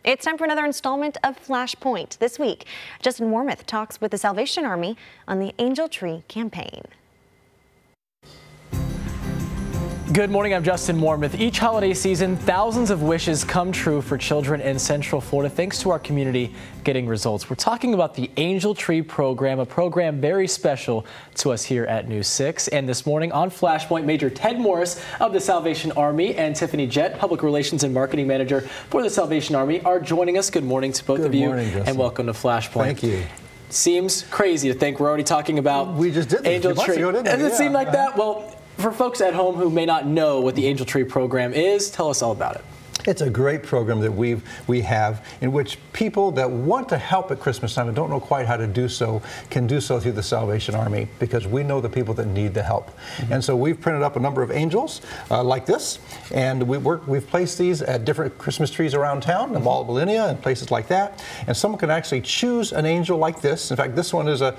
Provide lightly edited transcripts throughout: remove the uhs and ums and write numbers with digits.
It's time for another installment of Flashpoint. This week, Justin Warmoth talks with the Salvation Army on the Angel Tree campaign. Good morning, I'm Justin Warmoth. Each holiday season, thousands of wishes come true for children in Central Florida thanks to our community getting results. We're talking about the Angel Tree program, a program very special to us here at News 6. And this morning on Flashpoint, Major Ted Morris of the Salvation Army and Tiffany Jett, Public Relations and Marketing Manager for the Salvation Army, are joining us. Good morning to both of you. Good morning, Justin. And welcome to Flashpoint. Thank you. Seems crazy to think we're already talking about we just did Angel Tree. Does it seem like that? Well, for folks at home who may not know what the Angel Tree program is, tell us all about it. It's a great program that we have in which people that want to help at Christmas time and don't know quite how to do so can do so through the Salvation Army, because we know the people that need the help. And so we've printed up a number of angels like this, and we've placed these at different Christmas trees around town, the Mall of Millennia and places like that. And someone can actually choose an angel like this. In fact, this one is a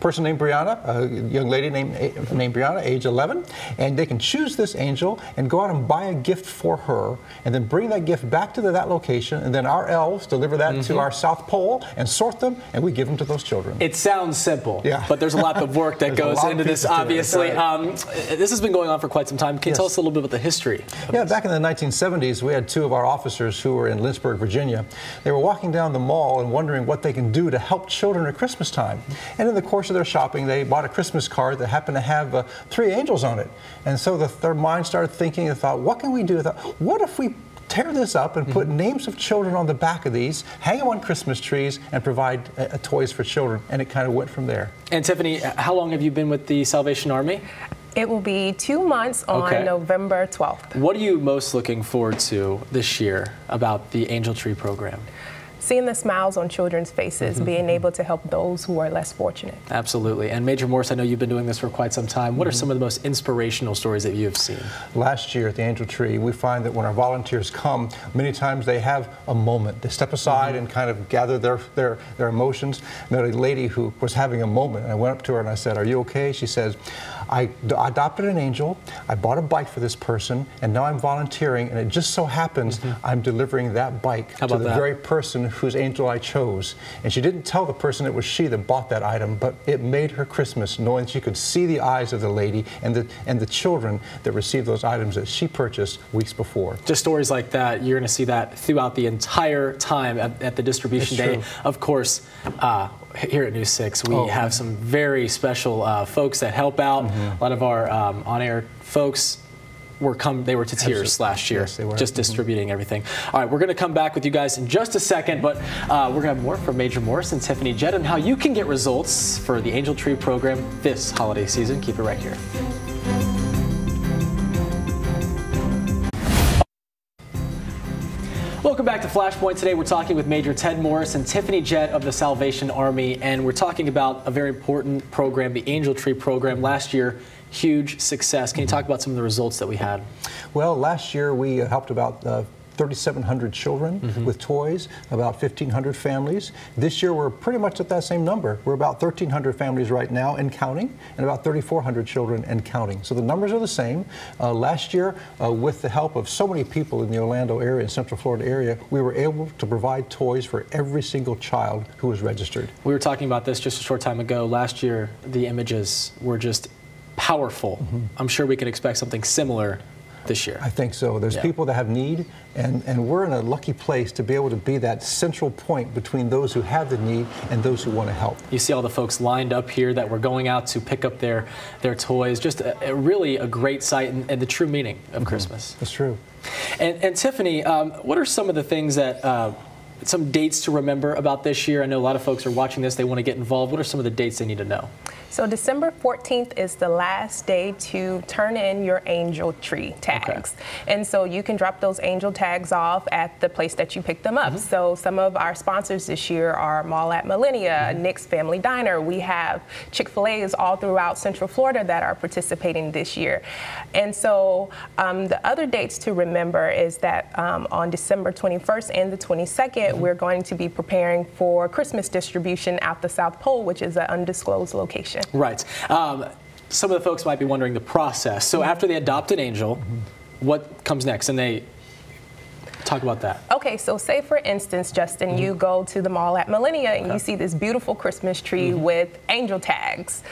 person named Brianna, a young lady named Brianna, age 11, and they can choose this angel and go out and buy a gift for her, and then bring that gift back to that location, and then our elves deliver that to our South Pole and sort them, and we give them to those children. It sounds simple, yeah, but there's a lot of work that goes into this, obviously. Right. This has been going on for quite some time. Can you tell us a little bit about the history? Yeah, back in the 1970s, we had two of our officers who were in Lynchburg, Virginia. They were walking down the mall and wondering what they can do to help children at Christmas time. And in the course of their shopping, they bought a Christmas card that happened to have 3 angels on it. And so their mind started thinking and thought, what can we do? They thought, what if we tear this up and put names of children on the back of these, hang them on Christmas trees, and provide toys for children? And it kind of went from there. And Tiffany, how long have you been with the Salvation Army? It will be 2 months on November 12th. What are you most looking forward to this year about the Angel Tree program? Seeing the smiles on children's faces, being able to help those who are less fortunate. Absolutely. And Major Morris, I know you've been doing this for quite some time. What are some of the most inspirational stories that you have seen? Last year at the Angel Tree, we find that when our volunteers come, many times they have a moment. They step aside and kind of gather their emotions. I met a lady who was having a moment, and I went up to her and I said, "Are you okay?" She says, I adopted an angel, I bought a bike for this person, and now I'm volunteering, and it just so happens I'm delivering that bike to the very person whose angel I chose. And she didn't tell the person it was she that bought that item, but it made her Christmas, knowing she could see the eyes of the lady and the children that received those items that she purchased weeks before. Just stories like that, you're going to see that throughout the entire time at the distribution day. Of course, here at News 6, we have some very special folks that help out. A lot of our on-air folks they were to tears last year, just distributing everything. All right, we're going to come back with you guys in just a second, but we're going to have more from Major Morris and Tiffany Jett on how you can get results for the Angel Tree program this holiday season. Keep it right here. Welcome back to Flashpoint. Today we're talking with Major Ted Morris and Tiffany Jett of the Salvation Army, and we're talking about a very important program, the Angel Tree program. Last year, huge success. Can you talk about some of the results that we had? Well, last year we helped about 3,700 children with toys, about 1,500 families. This year we're pretty much at that same number. We're about 1,300 families right now and counting, and about 3,400 children and counting. So the numbers are the same. Last year, with the help of so many people in the Orlando area and Central Florida area, we were able to provide toys for every single child who was registered. We were talking about this just a short time ago. Last year, the images were just powerful. I'm sure we could expect something similar this year. I think so. There's people that have need, and we're in a lucky place to be able to be that central point between those who have the need and those who want to help. You see all the folks lined up here that were going out to pick up their toys. Just really a great sight and the true meaning of Christmas. That's true. And Tiffany, what are some of the things that some dates to remember about this year? I know a lot of folks are watching this, they want to get involved. What are some of the dates they need to know? So December 14th is the last day to turn in your Angel Tree tags. And so you can drop those angel tags off at the place that you picked them up. So some of our sponsors this year are Mall at Millennia, Nick's Family Diner. We have Chick-fil-A's all throughout Central Florida that are participating this year. And so the other dates to remember is that on December 21st and the 22nd, we're going to be preparing for Christmas distribution out the South Pole, which is an undisclosed location. Right. Some of the folks might be wondering the process. So after they adopt an angel, what comes next? And they Talk about that. Okay, so say for instance, Justin, you go to the mall at Millennia and you see this beautiful Christmas tree with angel tags.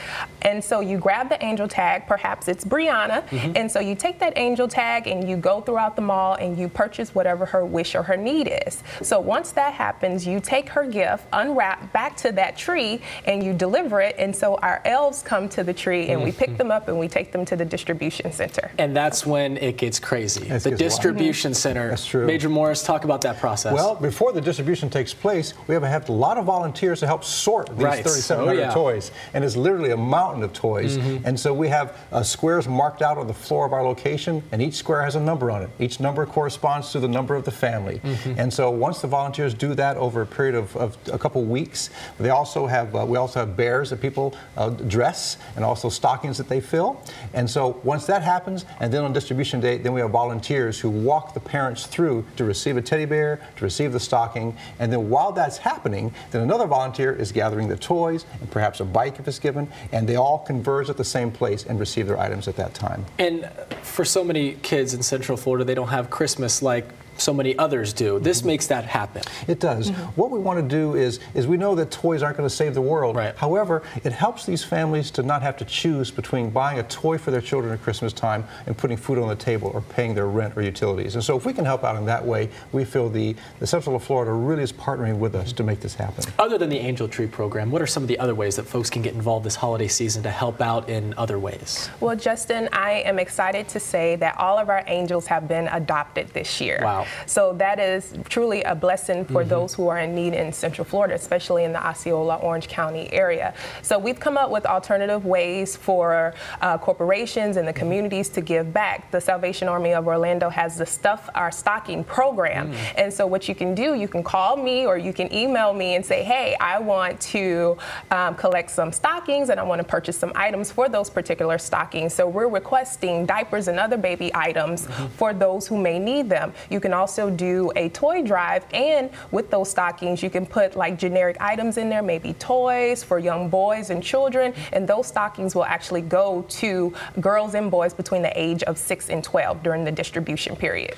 And so you grab the angel tag, perhaps it's Brianna, and so you take that angel tag and you go throughout the mall and you purchase whatever her wish or her need is. So once that happens, you take her gift, unwrap back to that tree, and you deliver it. And so our elves come to the tree and we pick them up and we take them to the distribution center. And that's when it gets crazy. The distribution center. That's true. Major Morris, talk about that process. Well, before the distribution takes place, we have a lot of volunteers to help sort these 3,700 toys. And it's literally a mountain of toys. And so we have squares marked out on the floor of our location, and each square has a number on it. Each number corresponds to the number of the family. And so once the volunteers do that over a period of a couple weeks, we also have bears that people dress, and also stockings that they fill. And so once that happens, and then on distribution day, then we have volunteers who walk the parents through to receive a teddy bear, to receive the stocking, and then while that's happening, then another volunteer is gathering the toys, and perhaps a bike if it's given, and they all converge at the same place and receive their items at that time. And for so many kids in Central Florida, they don't have Christmas like so many others do. This makes that happen. It does. What we want to do is we know that toys aren't going to save the world. However, it helps these families to not have to choose between buying a toy for their children at Christmas time and putting food on the table or paying their rent or utilities. And so if we can help out in that way, we feel the Central Florida really is partnering with us to make this happen. Other than the Angel Tree program, what are some of the other ways that folks can get involved this holiday season to help out in other ways? Well, Justin, I am excited to say that all of our angels have been adopted this year. Wow. So that is truly a blessing for those who are in need in Central Florida, especially in the Osceola, Orange County area. So we've come up with alternative ways for corporations and the communities to give back. The Salvation Army of Orlando has the Stuff Our Stocking program. And so what you can do, you can call me or you can email me and say, hey, I want to collect some stockings and I want to purchase some items for those particular stockings. So we're requesting diapers and other baby items for those who may need them. You can also do a toy drive, and with those stockings you can put like generic items in there, maybe toys for young boys and children, and those stockings will actually go to girls and boys between the age of 6 and 12 during the distribution period.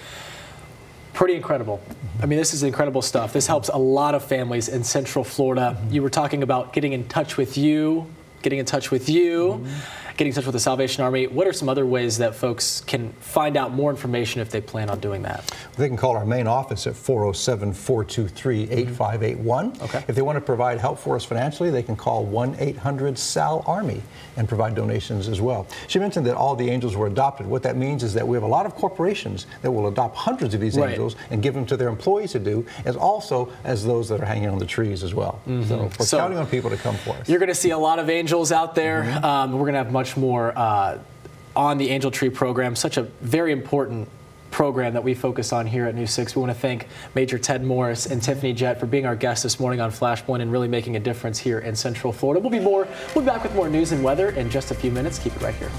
Pretty incredible. I mean, this is incredible stuff. This helps a lot of families in Central Florida. You were talking about getting in touch with you, getting in touch with the Salvation Army. What are some other ways that folks can find out more information if they plan on doing that? They can call our main office at 407-423-8581. If they want to provide help for us financially, they can call 1-800-SAL-ARMY and provide donations as well. She mentioned that all the angels were adopted. What that means is that we have a lot of corporations that will adopt hundreds of these angels and give them to their employees to do, as also as those that are hanging on the trees as well. So we're counting on people to come for us. You're going to see a lot of angels out there. We're going to have much more on the Angel Tree program, such a very important program that we focus on here at News 6. We want to thank Major Ted Morris and Tiffany Jett for being our guests this morning on Flashpoint and really making a difference here in Central Florida. We'll be back with more news and weather in just a few minutes. Keep it right here.